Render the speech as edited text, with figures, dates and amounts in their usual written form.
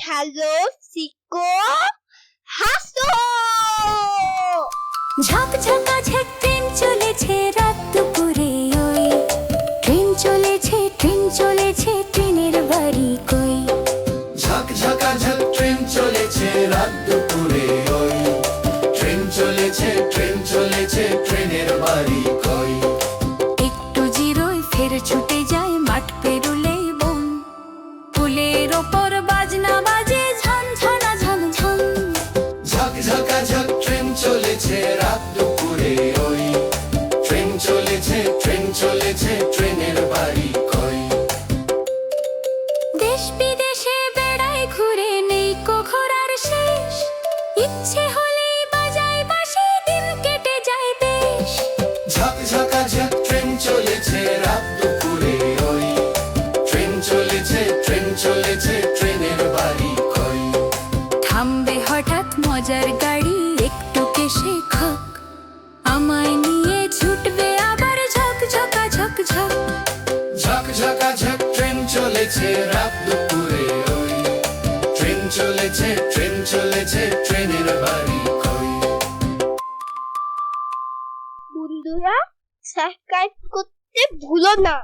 খেলো, শিখো, হাসো। ঝকঝকা ঝক ট্রেন চলেছে রাত দুপুরে ওই ট্রেন চলেছে ট্রেনের বাড়ি কই। ঝকঝকা ঝক ট্রেন চলেছে রাত দুপুরে ওই ট্রেন চলেছে ট্রেনের বাড়ি কই। একটু জিরোয় ফের ছুটে যায় মাঠ পেরুলেই বন, ফুলের ওপর বাজনা বাজে ঝনঝনা ঝনঝন। ঝকঝকা ঝক ট্রেন চলেছে রাত দুপুরে ওই ট্রেন চলেছে ট্রেনের বাড়ি কই। দেশ বিদেশে বেড়ায় ঘুরে নেই কো ঘোরার শেষ, ইচ্ছে হলে বাজায় বাঁশি দিন কেটে যায় বেশ। ঝকঝকা ঝক ট্রেন চলেছে রাত দুপুরে ওই ট্রেন চলেছে ট্রেনের বাড়ি কই। থামবে হঠাৎ মজার গাড়ি একটু কেশে খক, আমায় নিয়ে ছুটবে আবার ঝকঝকা ঝকঝক। ঝকঝকা ঝক ট্রেন চলেছে রাত দুপুরে ওই ট্রেন চলেছে ট্রেনের বাড়ি কই। বন্ধুরা, সাবস্ক্রাইব করতে ভুলো না।